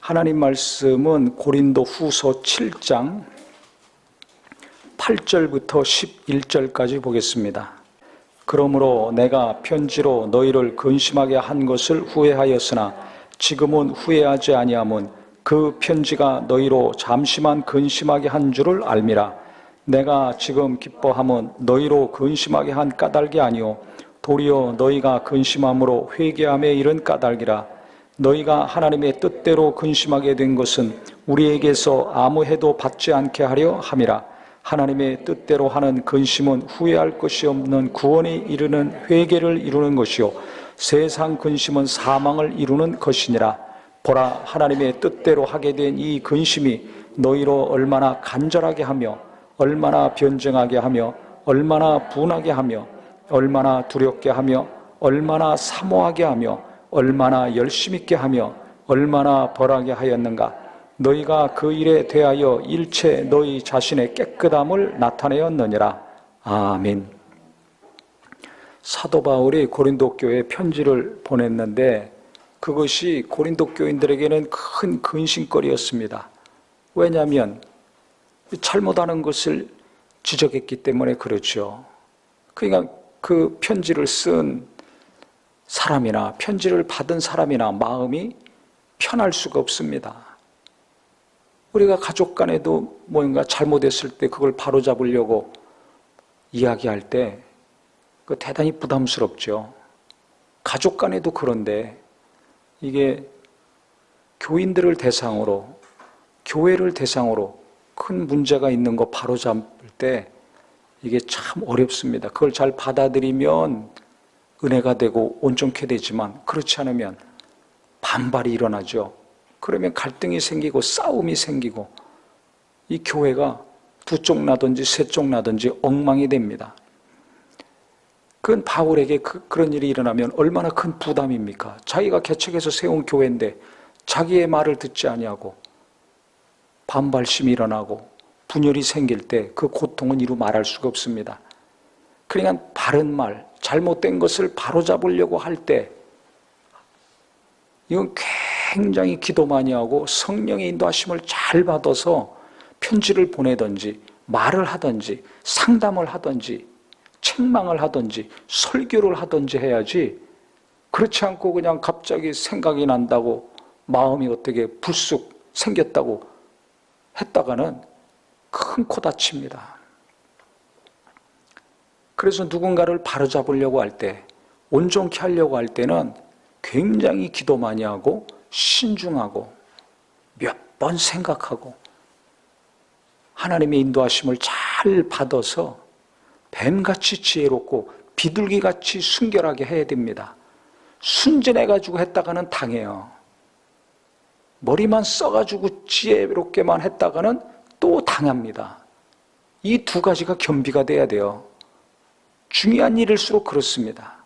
하나님 말씀은 고린도 후서 7장 8절부터 11절까지 보겠습니다. 그러므로 내가 편지로 너희를 근심하게 한 것을 후회하였으나 지금은 후회하지 아니함은 그 편지가 너희로 잠시만 근심하게 한 줄을 알미라. 내가 지금 기뻐함은 너희로 근심하게 한 까닭이 아니오 도리어 너희가 근심함으로 회개함에 이른 까닭이라. 너희가 하나님의 뜻대로 근심하게 된 것은 우리에게서 아무 해도 받지 않게 하려 함이라. 하나님의 뜻대로 하는 근심은 후회할 것이 없는 구원에 이르는 회개를 이루는 것이요 세상 근심은 사망을 이루는 것이니라. 보라, 하나님의 뜻대로 하게 된 이 근심이 너희로 얼마나 간절하게 하며 얼마나 변증하게 하며 얼마나 분하게 하며 얼마나 두렵게 하며 얼마나 사모하게 하며 얼마나 열심 있게 하며 얼마나 벌하게 하였는가. 너희가 그 일에 대하여 일체 너희 자신의 깨끗함을 나타내었느니라. 아멘. 사도 바울이 고린도 교회에 편지를 보냈는데 그것이 고린도 교인들에게는 큰 근심거리였습니다. 왜냐하면 잘못하는 것을 지적했기 때문에 그렇죠. 그러니까 그 편지를 쓴 사람이나 편지를 받은 사람이나 마음이 편할 수가 없습니다. 우리가 가족 간에도 뭔가 잘못했을 때 그걸 바로잡으려고 이야기할 때 그 대단히 부담스럽죠. 가족 간에도 그런데 이게 교인들을 대상으로 교회를 대상으로 큰 문제가 있는 거 바로잡을 때 이게 참 어렵습니다. 그걸 잘 받아들이면 은혜가 되고 온전케 되지만 그렇지 않으면 반발이 일어나죠. 그러면 갈등이 생기고 싸움이 생기고 이 교회가 두 쪽 나든지 세 쪽 나든지 엉망이 됩니다. 그건 바울에게 그런 일이 일어나면 얼마나 큰 부담입니까? 자기가 개척해서 세운 교회인데 자기의 말을 듣지 아니하고 반발심이 일어나고 분열이 생길 때 그 고통은 이루 말할 수가 없습니다. 그러니까 바른 말, 잘못된 것을 바로잡으려고 할 때 이건 굉장히 기도 많이 하고 성령의 인도하심을 잘 받아서 편지를 보내든지 말을 하든지 상담을 하든지 책망을 하든지 설교를 하든지 해야지 그렇지 않고 그냥 갑자기 생각이 난다고 마음이 어떻게 불쑥 생겼다고 했다가는 큰 코 다칩니다. 그래서 누군가를 바로잡으려고 할 때, 온전케 하려고 할 때는 굉장히 기도 많이 하고 신중하고 몇 번 생각하고 하나님의 인도하심을 잘 받아서 뱀같이 지혜롭고 비둘기같이 순결하게 해야 됩니다. 순진해가지고 했다가는 당해요. 머리만 써가지고 지혜롭게만 했다가는 또 당합니다. 이 두 가지가 겸비가 돼야 돼요. 중요한 일일수록 그렇습니다.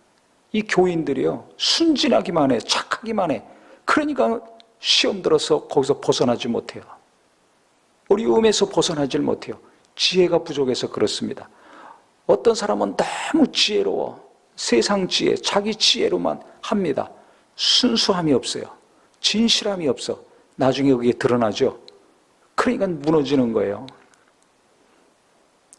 이 교인들이요, 순진하기만 해, 착하기만 해. 그러니까 시험 들어서 거기서 벗어나지 못해요. 어려움에서 벗어나질 못해요. 지혜가 부족해서 그렇습니다. 어떤 사람은 너무 지혜로워. 세상 지혜, 자기 지혜로만 합니다. 순수함이 없어요. 진실함이 없어. 나중에 그게 드러나죠. 그러니까 무너지는 거예요.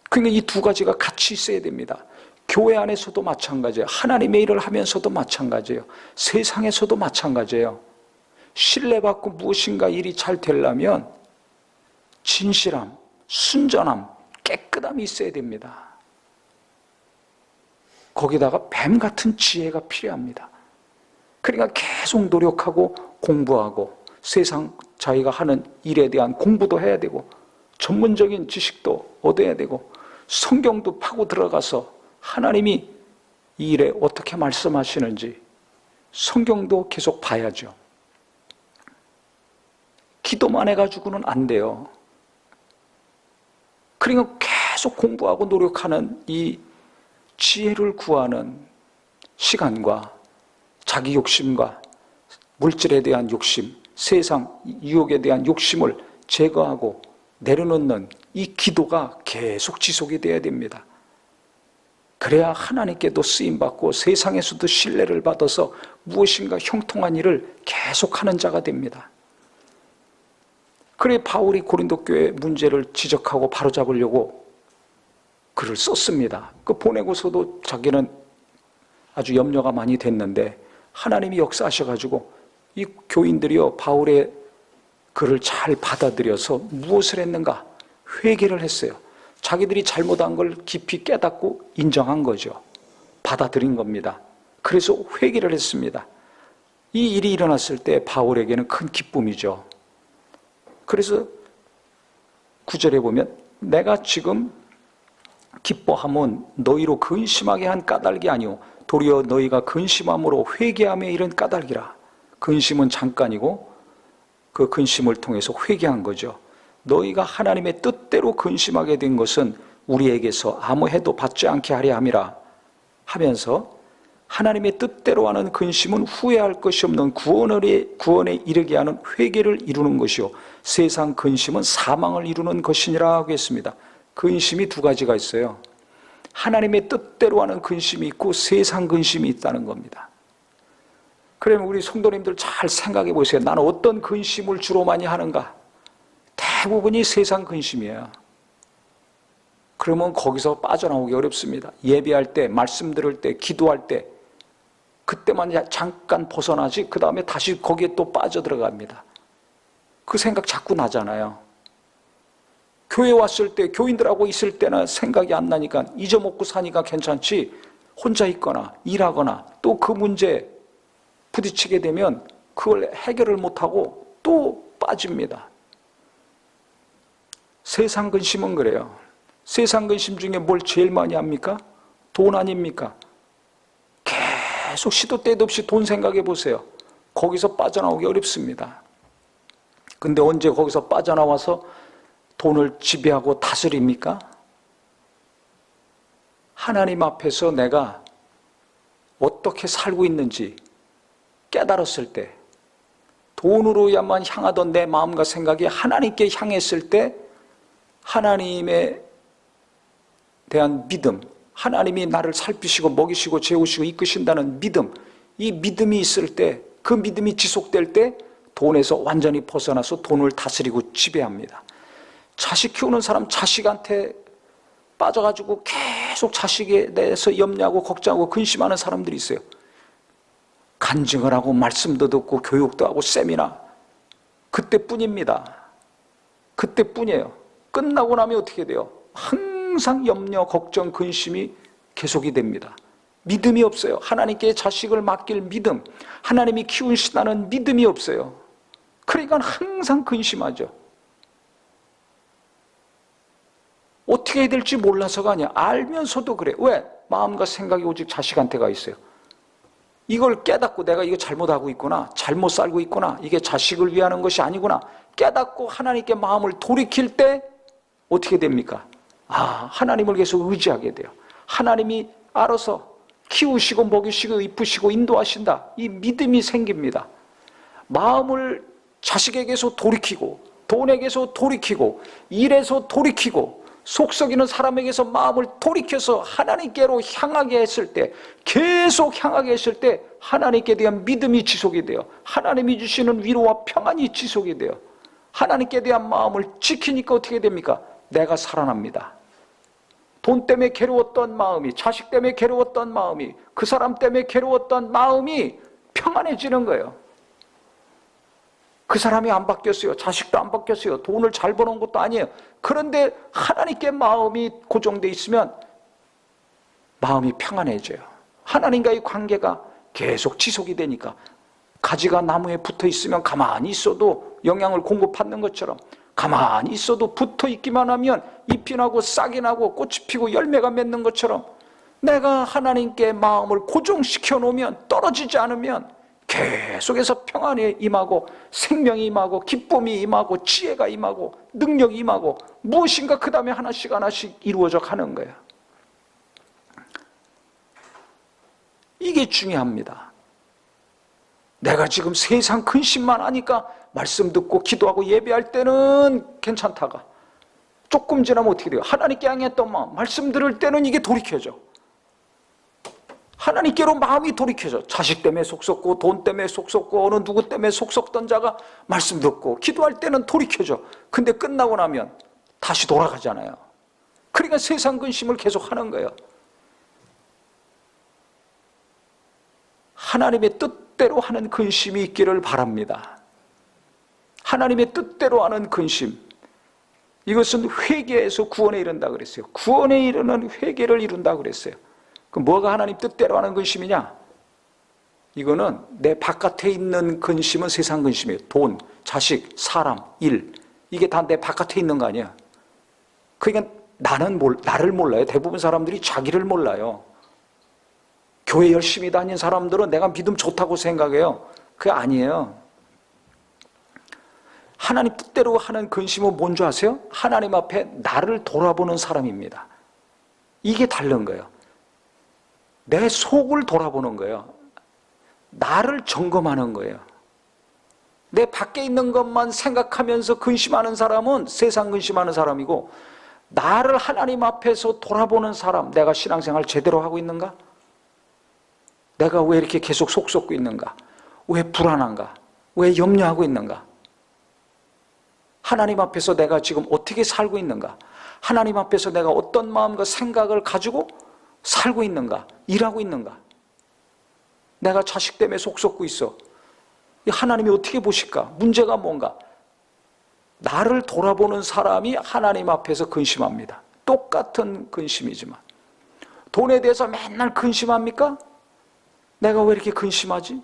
그러니까 이 두 가지가 같이 있어야 됩니다. 교회 안에서도 마찬가지예요. 하나님의 일을 하면서도 마찬가지예요. 세상에서도 마찬가지예요. 신뢰받고 무엇인가 일이 잘 되려면 진실함, 순전함, 깨끗함이 있어야 됩니다. 거기다가 뱀 같은 지혜가 필요합니다. 그러니까 계속 노력하고 공부하고 세상 자기가 하는 일에 대한 공부도 해야 되고 전문적인 지식도 얻어야 되고 성경도 파고 들어가서 하나님이 이 일에 어떻게 말씀하시는지 성경도 계속 봐야죠. 기도만 해가지고는 안 돼요. 그러니까 계속 공부하고 노력하는 이 지혜를 구하는 시간과 자기 욕심과 물질에 대한 욕심, 세상 유혹에 대한 욕심을 제거하고 내려놓는 이 기도가 계속 지속이 돼야 됩니다. 그래야 하나님께도 쓰임받고 세상에서도 신뢰를 받아서 무엇인가 형통한 일을 계속하는 자가 됩니다. 그래 바울이 고린도 교회 문제를 지적하고 바로잡으려고 글을 썼습니다. 그 보내고서도 자기는 아주 염려가 많이 됐는데 하나님이 역사하셔가지고 이 교인들이요 바울의 글을 잘 받아들여서 무엇을 했는가? 회개를 했어요. 자기들이 잘못한 걸 깊이 깨닫고 인정한 거죠. 받아들인 겁니다. 그래서 회개를 했습니다. 이 일이 일어났을 때 바울에게는 큰 기쁨이죠. 그래서 9절에 보면 내가 지금 기뻐함은 너희로 근심하게 한 까닭이 아니오 도리어 너희가 근심함으로 회개함에 이른 까닭이라. 근심은 잠깐이고 그 근심을 통해서 회개한 거죠. 너희가 하나님의 뜻대로 근심하게 된 것은 우리에게서 아무 해도 받지 않게 하려 함이라 하면서 하나님의 뜻대로 하는 근심은 후회할 것이 없는 구원에 이르게 하는 회개를 이루는 것이요 세상 근심은 사망을 이루는 것이니라 하고 했습니다. 근심이 두 가지가 있어요. 하나님의 뜻대로 하는 근심이 있고 세상 근심이 있다는 겁니다. 그러면 우리 성도님들 잘 생각해 보세요. 나는 어떤 근심을 주로 많이 하는가? 대부분이 세상 근심이에요. 그러면 거기서 빠져나오기 어렵습니다. 예배할 때, 말씀 들을 때, 기도할 때 그때만 잠깐 벗어나지 그 다음에 다시 거기에 또 빠져들어갑니다. 그 생각 자꾸 나잖아요. 교회 왔을 때 교인들하고 있을 때는 생각이 안 나니까 잊어먹고 사니까 괜찮지 혼자 있거나 일하거나 또 그 문제 부딪히게 되면 그걸 해결을 못하고 또 빠집니다. 세상 근심은 그래요. 세상 근심 중에 뭘 제일 많이 합니까? 돈 아닙니까? 계속 시도 때도 없이 돈 생각해 보세요. 거기서 빠져나오기 어렵습니다. 근데 언제 거기서 빠져나와서 돈을 지배하고 다스립니까? 하나님 앞에서 내가 어떻게 살고 있는지 깨달았을 때 돈으로야만 향하던 내 마음과 생각이 하나님께 향했을 때 하나님에 대한 믿음, 하나님이 나를 살피시고 먹이시고 재우시고 이끄신다는 믿음, 이 믿음이 있을 때, 그 믿음이 지속될 때 돈에서 완전히 벗어나서 돈을 다스리고 지배합니다. 자식 키우는 사람 자식한테 빠져가지고 계속 자식에 대해서 염려하고 걱정하고 근심하는 사람들이 있어요. 간증을 하고 말씀도 듣고 교육도 하고 세미나 그때뿐입니다. 그때뿐이에요. 끝나고 나면 어떻게 돼요? 항상 염려, 걱정, 근심이 계속이 됩니다. 믿음이 없어요. 하나님께 자식을 맡길 믿음, 하나님이 키우신다는 믿음이 없어요. 그러니까 항상 근심하죠. 어떻게 해야 될지 몰라서가 아니야. 알면서도 그래. 왜? 마음과 생각이 오직 자식한테 가 있어요. 이걸 깨닫고 내가 이거 잘못하고 있구나, 잘못 살고 있구나, 이게 자식을 위하는 것이 아니구나 깨닫고 하나님께 마음을 돌이킬 때 어떻게 됩니까? 하나님을 계속 의지하게 돼요. 하나님이 알아서 키우시고 먹이시고 이쁘시고 인도하신다. 이 믿음이 생깁니다. 마음을 자식에게서 돌이키고 돈에게서 돌이키고 일에서 돌이키고 속썩이는 사람에게서 마음을 돌이켜서 하나님께로 향하게 했을 때, 계속 향하게 했을 때 하나님께 대한 믿음이 지속이 돼요. 하나님이 주시는 위로와 평안이 지속이 돼요. 하나님께 대한 마음을 지키니까 어떻게 됩니까? 내가 살아납니다. 돈 때문에 괴로웠던 마음이, 자식 때문에 괴로웠던 마음이, 그 사람 때문에 괴로웠던 마음이 평안해지는 거예요. 그 사람이 안 바뀌었어요. 자식도 안 바뀌었어요. 돈을 잘 버는 것도 아니에요. 그런데 하나님께 마음이 고정되어 있으면 마음이 평안해져요. 하나님과의 관계가 계속 지속이 되니까 가지가 나무에 붙어 있으면 가만히 있어도 영양을 공급받는 것처럼 가만히 있어도 붙어 있기만 하면 잎이 나고 싹이 나고 꽃이 피고 열매가 맺는 것처럼 내가 하나님께 마음을 고정시켜 놓으면 떨어지지 않으면 계속해서 평안이 임하고 생명이 임하고 기쁨이 임하고 지혜가 임하고 능력이 임하고 무엇인가 그 다음에 하나씩 하나씩 이루어져 가는 거예요. 이게 중요합니다. 내가 지금 세상 근심만 하니까 말씀 듣고 기도하고 예배할 때는 괜찮다가 조금 지나면 어떻게 돼요? 하나님께 향했던 마음, 말씀 들을 때는 이게 돌이켜져. 하나님께로 마음이 돌이켜져. 자식 때문에 속 썩고 돈 때문에 속 썩고 어느 누구 때문에 속 썩던 자가 말씀 듣고 기도할 때는 돌이켜져. 근데 끝나고 나면 다시 돌아가잖아요. 그러니까 세상 근심을 계속 하는 거예요. 하나님의 뜻대로 하는 근심이 있기를 바랍니다. 하나님의 뜻대로 하는 근심. 이것은 회개에서 구원에 이른다 그랬어요. 구원에 이르는 회개를 이룬다 그랬어요. 그럼 뭐가 하나님 뜻대로 하는 근심이냐? 이거는 내 바깥에 있는 근심은 세상 근심이에요. 돈, 자식, 사람, 일. 이게 다 내 바깥에 있는 거 아니야. 그러니까 나를 몰라요. 대부분 사람들이 자기를 몰라요. 교회 열심히 다니는 사람들은 내가 믿음 좋다고 생각해요. 그게 아니에요. 하나님 뜻대로 하는 근심은 뭔지 아세요? 하나님 앞에 나를 돌아보는 사람입니다. 이게 다른 거예요. 내 속을 돌아보는 거예요. 나를 점검하는 거예요. 내 밖에 있는 것만 생각하면서 근심하는 사람은 세상 근심하는 사람이고, 나를 하나님 앞에서 돌아보는 사람, 내가 신앙생활 제대로 하고 있는가? 내가 왜 이렇게 계속 속 썩고 있는가? 왜 불안한가? 왜 염려하고 있는가? 하나님 앞에서 내가 지금 어떻게 살고 있는가? 하나님 앞에서 내가 어떤 마음과 생각을 가지고 살고 있는가? 일하고 있는가? 내가 자식 때문에 속 썩고 있어. 하나님이 어떻게 보실까? 문제가 뭔가? 나를 돌아보는 사람이 하나님 앞에서 근심합니다. 똑같은 근심이지만. 돈에 대해서 맨날 근심합니까? 내가 왜 이렇게 근심하지?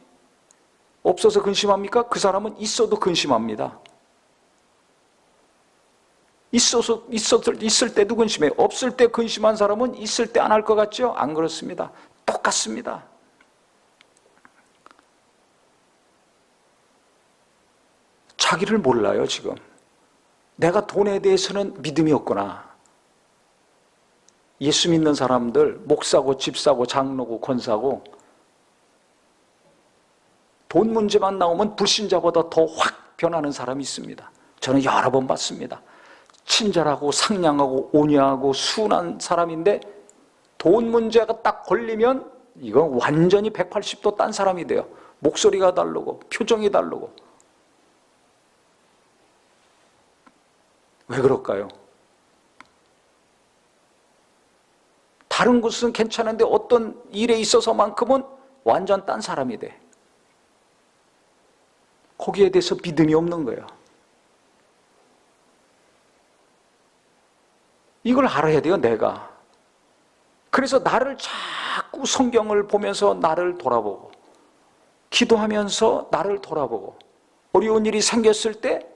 없어서 근심합니까? 그 사람은 있어도 근심합니다. 있을 때도 근심해요. 없을 때 근심한 사람은 있을 때 안 할 것 같죠? 안 그렇습니다. 똑같습니다. 자기를 몰라요, 지금. 내가 돈에 대해서는 믿음이 없구나. 예수 믿는 사람들, 목사고, 집사고, 장로고, 권사고, 돈 문제만 나오면 불신자보다 더 확 변하는 사람이 있습니다. 저는 여러 번 봤습니다. 친절하고 상냥하고 온유하고 순한 사람인데 돈 문제가 딱 걸리면 이건 완전히 180도 딴 사람이 돼요. 목소리가 다르고 표정이 다르고. 왜 그럴까요? 다른 것은 괜찮은데 어떤 일에 있어서만큼은 완전 딴 사람이 돼. 거기에 대해서 믿음이 없는 거예요. 이걸 알아야 돼요, 내가. 그래서 나를 자꾸 성경을 보면서 나를 돌아보고, 기도하면서 나를 돌아보고, 어려운 일이 생겼을 때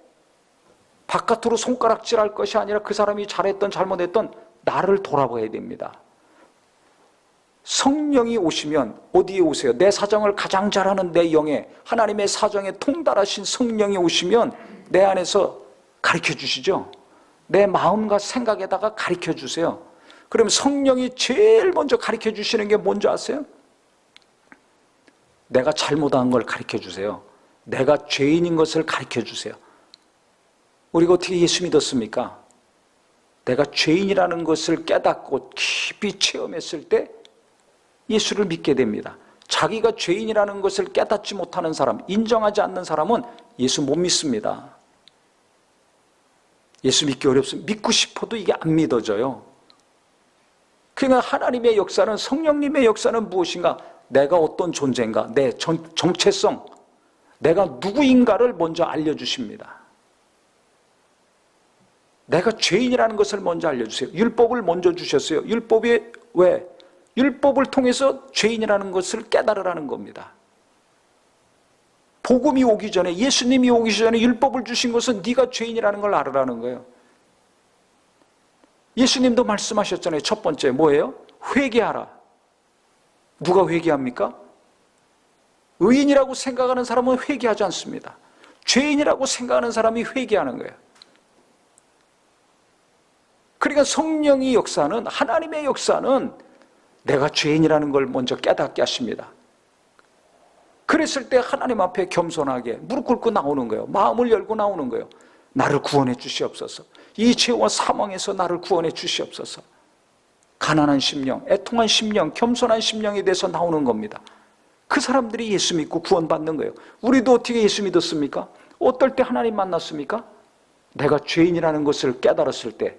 바깥으로 손가락질할 것이 아니라 그 사람이 잘했던 잘못했던 나를 돌아봐야 됩니다. 성령이 오시면 어디에 오세요? 내 사정을 가장 잘 아는 내 영에, 하나님의 사정에 통달하신 성령이 오시면 내 안에서 가르쳐 주시죠. 내 마음과 생각에다가 가르쳐 주세요. 그럼 성령이 제일 먼저 가르쳐 주시는 게 뭔지 아세요? 내가 잘못한 걸 가르쳐 주세요. 내가 죄인인 것을 가르쳐 주세요. 우리가 어떻게 예수 믿었습니까? 내가 죄인이라는 것을 깨닫고 깊이 체험했을 때 예수를 믿게 됩니다. 자기가 죄인이라는 것을 깨닫지 못하는 사람, 인정하지 않는 사람은 예수 못 믿습니다. 예수 믿기 어렵습니다. 믿고 싶어도 이게 안 믿어져요. 그러니까 하나님의 역사는, 성령님의 역사는 무엇인가? 내가 어떤 존재인가? 내 정체성, 내가 누구인가를 먼저 알려주십니다. 내가 죄인이라는 것을 먼저 알려주세요. 율법을 먼저 주셨어요. 율법이 왜? 율법을 통해서 죄인이라는 것을 깨달으라는 겁니다. 복음이 오기 전에, 예수님이 오기 전에 율법을 주신 것은 네가 죄인이라는 걸 알으라는 거예요. 예수님도 말씀하셨잖아요. 첫 번째 뭐예요? 회개하라. 누가 회개합니까? 의인이라고 생각하는 사람은 회개하지 않습니다. 죄인이라고 생각하는 사람이 회개하는 거예요. 그러니까 성령의 역사는, 하나님의 역사는 내가 죄인이라는 걸 먼저 깨닫게 하십니다. 그랬을 때 하나님 앞에 겸손하게 무릎 꿇고 나오는 거예요. 마음을 열고 나오는 거예요. 나를 구원해 주시옵소서. 이 죄와 사망에서 나를 구원해 주시옵소서. 가난한 심령, 애통한 심령, 겸손한 심령에 대해서 나오는 겁니다. 그 사람들이 예수 믿고 구원받는 거예요. 우리도 어떻게 예수 믿었습니까? 어떨 때 하나님 만났습니까? 내가 죄인이라는 것을 깨달았을 때,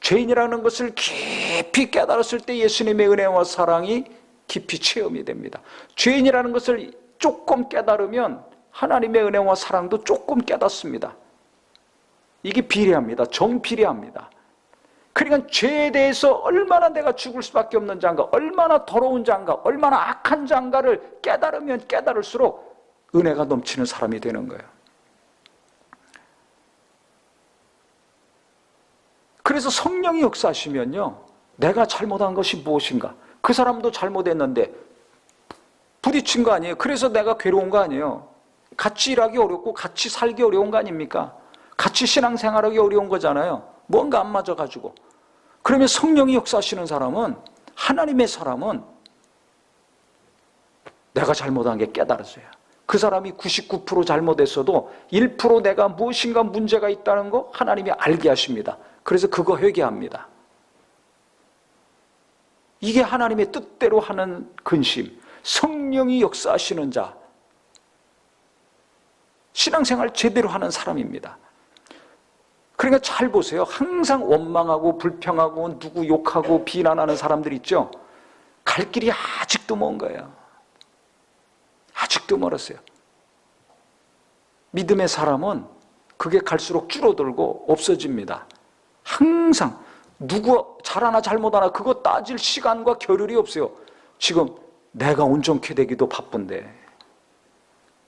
죄인이라는 것을 깊이 깨달았을 때 예수님의 은혜와 사랑이 깊이 체험이 됩니다. 죄인이라는 것을 조금 깨달으면 하나님의 은혜와 사랑도 조금 깨닫습니다. 이게 비례합니다. 정비례합니다. 그러니까 죄에 대해서 얼마나 내가 죽을 수밖에 없는 자인가, 얼마나 더러운 자인가, 얼마나 악한 자인가를 깨달으면 깨달을수록 은혜가 넘치는 사람이 되는 거예요. 그래서 성령이 역사하시면요, 내가 잘못한 것이 무엇인가, 그 사람도 잘못했는데 부딪힌 거 아니에요. 그래서 내가 괴로운 거 아니에요. 같이 일하기 어렵고 같이 살기 어려운 거 아닙니까? 같이 신앙생활하기 어려운 거잖아요. 뭔가 안 맞아가지고. 그러면 성령이 역사하시는 사람은, 하나님의 사람은 내가 잘못한 게 깨달았어요. 그 사람이 99% 잘못했어도 1% 내가 무엇인가 문제가 있다는 거 하나님이 알게 하십니다. 그래서 그거 회개합니다. 이게 하나님의 뜻대로 하는 근심, 성령이 역사하시는 자, 신앙생활 제대로 하는 사람입니다. 그러니까 잘 보세요. 항상 원망하고 불평하고 누구 욕하고 비난하는 사람들 있죠? 갈 길이 아직도 먼 거예요. 아직도 멀었어요. 믿음의 사람은 그게 갈수록 줄어들고 없어집니다. 항상 누구 잘하나 잘못하나 그거 따질 시간과 겨를이 없어요. 지금 내가 온전케 되기도 바쁜데,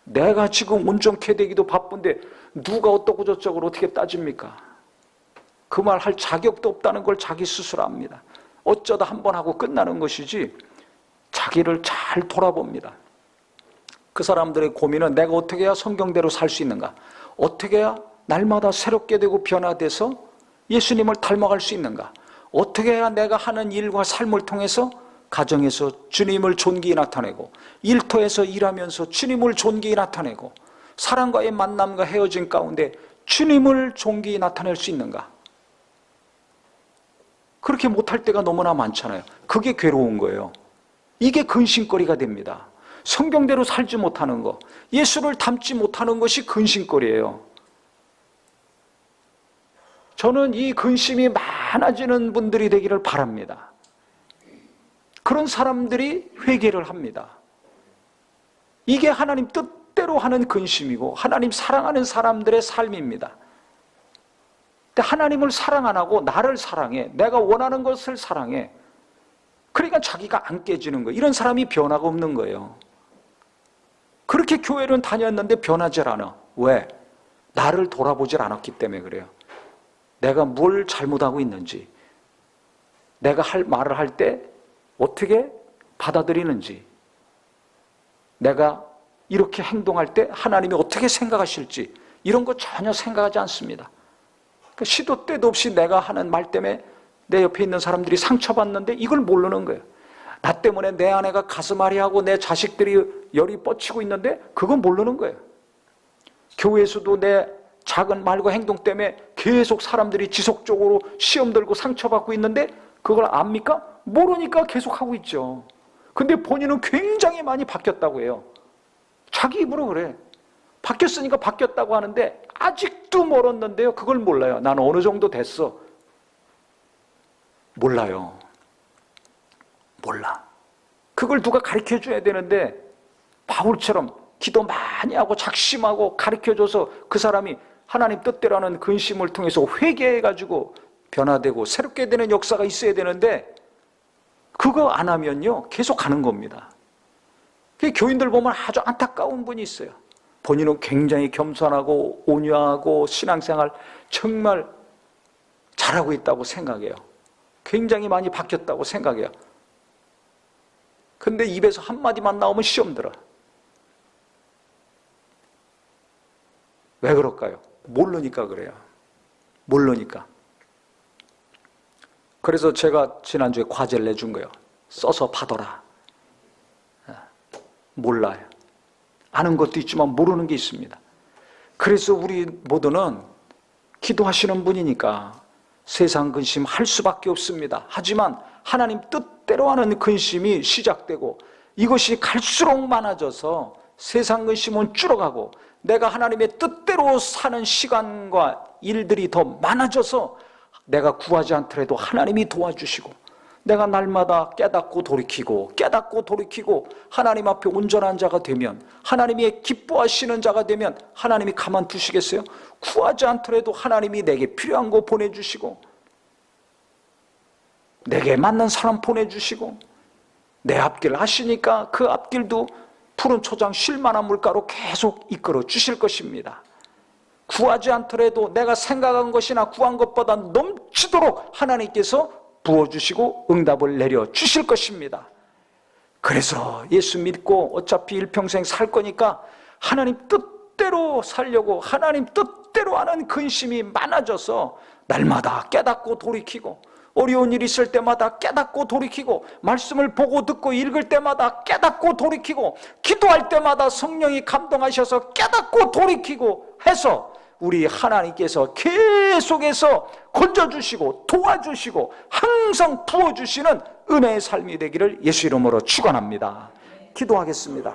내가 지금 온전케 되기도 바쁜데 누가 어떻고 저쩌고 어떻게 따집니까? 그 말 할 자격도 없다는 걸 자기 스스로 압니다. 어쩌다 한 번 하고 끝나는 것이지 자기를 잘 돌아봅니다. 그 사람들의 고민은 내가 어떻게 해야 성경대로 살 수 있는가? 어떻게 해야 날마다 새롭게 되고 변화돼서 예수님을 닮아갈 수 있는가? 어떻게 해야 내가 하는 일과 삶을 통해서 가정에서 주님을 존귀히 나타내고, 일터에서 일하면서 주님을 존귀히 나타내고, 사람과의 만남과 헤어짐 가운데 주님을 존귀히 나타낼 수 있는가? 그렇게 못할 때가 너무나 많잖아요. 그게 괴로운 거예요. 이게 근심거리가 됩니다. 성경대로 살지 못하는 거, 예수를 닮지 못하는 것이 근심거리예요. 저는 이 근심이 많아지는 분들이 되기를 바랍니다. 그런 사람들이 회개를 합니다. 이게 하나님 뜻대로 하는 근심이고 하나님 사랑하는 사람들의 삶입니다. 근데 하나님을 사랑 안 하고 나를 사랑해, 내가 원하는 것을 사랑해, 그러니까 자기가 안 깨지는 거예요. 이런 사람이 변화가 없는 거예요. 그렇게 교회를 다녔는데 변하질 않아. 왜? 나를 돌아보질 않았기 때문에 그래요. 내가 뭘 잘못하고 있는지, 내가 할 말을 할 때 어떻게 받아들이는지, 내가 이렇게 행동할 때 하나님이 어떻게 생각하실지 이런 거 전혀 생각하지 않습니다. 시도 때도 없이 내가 하는 말 때문에 내 옆에 있는 사람들이 상처받는데 이걸 모르는 거예요. 나 때문에 내 아내가 가슴앓이하고 내 자식들이 열이 뻗치고 있는데 그건 모르는 거예요. 교회에서도 내 작은 말과 행동 때문에 계속 사람들이 지속적으로 시험 들고 상처받고 있는데 그걸 압니까? 모르니까 계속 하고 있죠. 근데 본인은 굉장히 많이 바뀌었다고 해요. 자기 입으로 그래. 바뀌었으니까 바뀌었다고 하는데 아직도 멀었는데요. 그걸 몰라요. 나는 어느 정도 됐어. 몰라요. 몰라. 그걸 누가 가르쳐 줘야 되는데 바울처럼 기도 많이 하고 작심하고 가르쳐 줘서 그 사람이 하나님 뜻대로 하는 근심을 통해서 회개해가지고 변화되고 새롭게 되는 역사가 있어야 되는데 그거 안 하면요 계속 가는 겁니다. 교인들 보면 아주 안타까운 분이 있어요. 본인은 굉장히 겸손하고 온유하고 신앙생활 정말 잘하고 있다고 생각해요. 굉장히 많이 바뀌었다고 생각해요. 근데 입에서 한마디만 나오면 시험 들어. 왜 그럴까요? 모르니까 그래요. 모르니까. 그래서 제가 지난주에 과제를 내준 거예요. 써서 받아라. 몰라요. 아는 것도 있지만 모르는 게 있습니다. 그래서 우리 모두는 기도하시는 분이니까 세상 근심 할 수밖에 없습니다. 하지만 하나님 뜻대로 하는 근심이 시작되고 이것이 갈수록 많아져서 세상 근심은 줄어가고 내가 하나님의 뜻대로 사는 시간과 일들이 더 많아져서 내가 구하지 않더라도 하나님이 도와주시고 내가 날마다 깨닫고 돌이키고 하나님 앞에 온전한 자가 되면, 하나님이 기뻐하시는 자가 되면 하나님이 가만두시겠어요? 구하지 않더라도 하나님이 내게 필요한 거 보내주시고 내게 맞는 사람 보내주시고 내 앞길 하시니까 그 앞길도 푸른 초장 쉴만한 물가로 계속 이끌어 주실 것입니다. 구하지 않더라도 내가 생각한 것이나 구한 것보다 넘치도록 하나님께서 부어주시고 응답을 내려주실 것입니다. 그래서 예수 믿고 어차피 일평생 살 거니까 하나님 뜻대로 살려고 하나님 뜻대로 하는 근심이 많아져서 날마다 깨닫고 돌이키고 어려운 일이 있을 때마다 깨닫고 돌이키고 말씀을 보고 듣고 읽을 때마다 깨닫고 돌이키고 기도할 때마다 성령이 감동하셔서 깨닫고 돌이키고 해서 우리 하나님께서 계속해서 건져주시고 도와주시고 항상 부어주시는 은혜의 삶이 되기를 예수 이름으로 축원합니다. 기도하겠습니다.